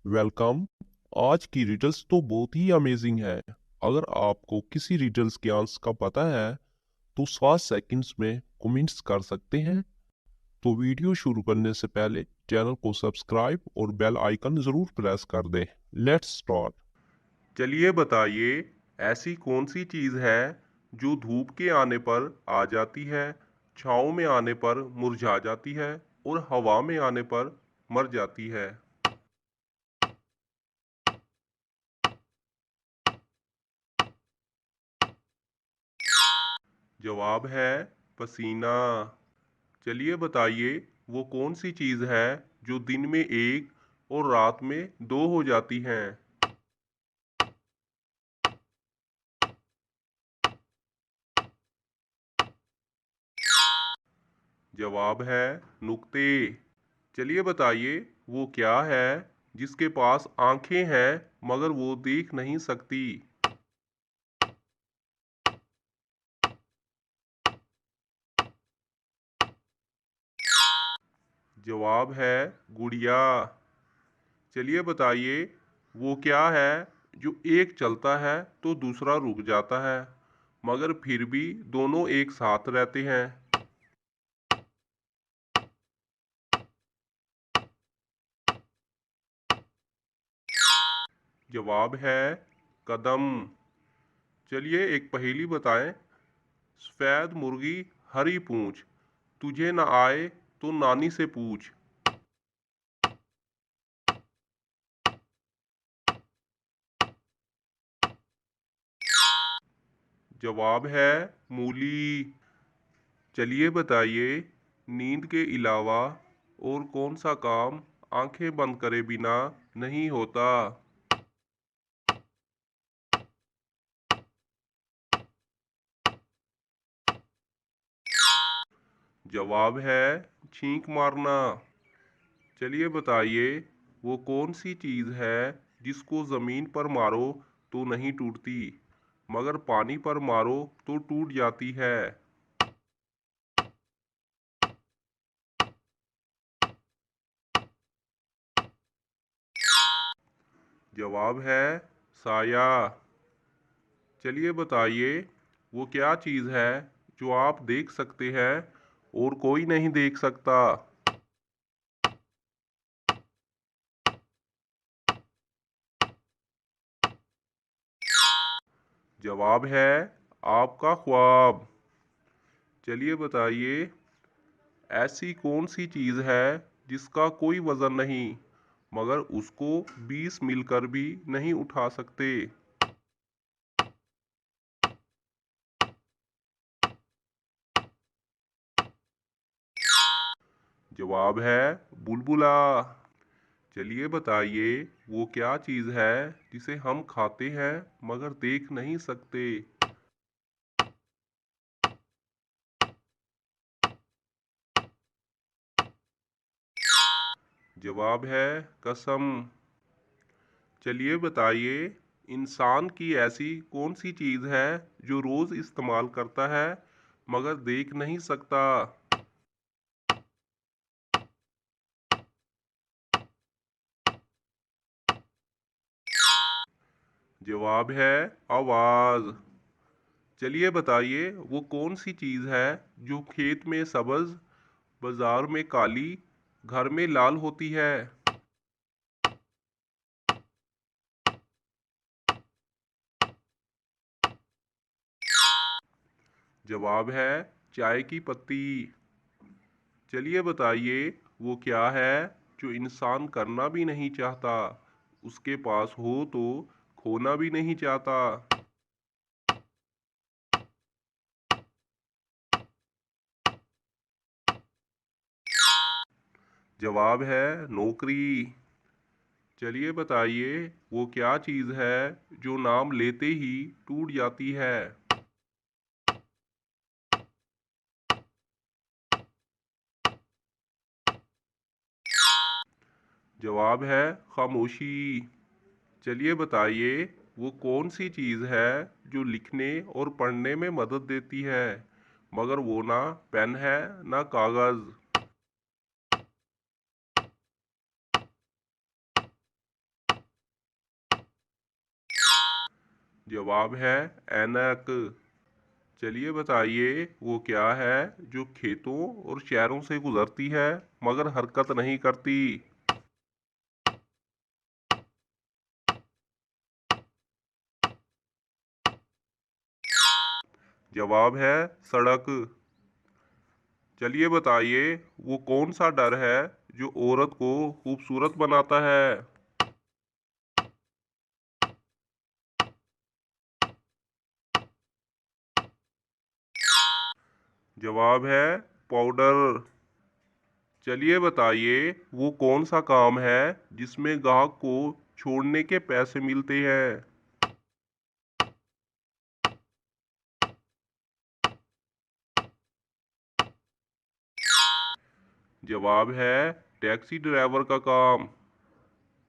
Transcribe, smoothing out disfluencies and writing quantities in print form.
Welcome. आज की riddles तो बहुत ही अमेजिंग है। अगर आपको किसी रिडल्स के आंसर का पता है तो 7 सेकंड्स में कमेंट्स कर सकते हैं। तो वीडियो शुरू करने से पहले चैनल को सब्सक्राइब और बेल आइकन जरूर प्रेस कर दें। Let's start. चलिए बताइए, ऐसी कौन सी चीज है जो धूप के आने पर आ जाती है, छाँव में आने पर मुरझा जाती है और हवा में आने पर मर जाती है। जवाब है पसीना। चलिए बताइए, वो कौन सी चीज है जो दिन में एक और रात में दो हो जाती हैं। जवाब है नुक्ते। चलिए बताइए, वो क्या है जिसके पास आंखें हैं मगर वो देख नहीं सकती। जवाब है गुड़िया। चलिए बताइए, वो क्या है जो एक चलता है तो दूसरा रुक जाता है मगर फिर भी दोनों एक साथ रहते हैं। जवाब है कदम। चलिए एक पहेली बताएं। सफेद मुर्गी हरी पूंछ, तुझे न आए तो नानी से पूछ। जवाब है मूली। चलिए बताइए, नींद के अलावा और कौन सा काम आंखें बंद करे बिना नहीं होता। जवाब है छींक मारना। चलिए बताइए, वो कौन सी चीज़ है जिसको ज़मीन पर मारो तो नहीं टूटती मगर पानी पर मारो तो टूट जाती है। जवाब है साया। चलिए बताइए, वो क्या चीज़ है जो आप देख सकते हैं और कोई नहीं देख सकता। जवाब है आपका ख्वाब। चलिए बताइए, ऐसी कौन सी चीज़ है जिसका कोई वजन नहीं मगर उसको 20 मिलकर भी नहीं उठा सकते। जवाब है बुलबुला। चलिए बताइए, वो क्या चीज़ है जिसे हम खाते हैं मगर देख नहीं सकते। जवाब है कसम। चलिए बताइए, इंसान की ऐसी कौन सी चीज़ है जो रोज़ इस्तेमाल करता है मगर देख नहीं सकता। जवाब है आवाज़। चलिए बताइए, वो कौन सी चीज़ है जो खेत में सब्ज, बाजार में काली, घर में लाल होती है। जवाब है चाय की पत्ती। चलिए बताइए, वो क्या है जो इंसान करना भी नहीं चाहता, उसके पास हो तो खोना भी नहीं चाहता। जवाब है नौकरी। चलिए बताइए, वो क्या चीज़ है जो नाम लेते ही टूट जाती है। जवाब है खामोशी। चलिए बताइए, वो कौन सी चीज़ है जो लिखने और पढ़ने में मदद देती है मगर वो ना पेन है ना कागज़। जवाब है ऐनक। चलिए बताइए वो क्या है जो खेतों और शहरों से गुजरती है मगर हरकत नहीं करती। जवाब है सड़क। चलिए बताइए वो कौन सा डर है जो औरत को खूबसूरत बनाता है। जवाब है पाउडर। चलिए बताइए वो कौन सा काम है जिसमें ग्राहक को छोड़ने के पैसे मिलते हैं। जवाब है टैक्सी ड्राइवर का काम।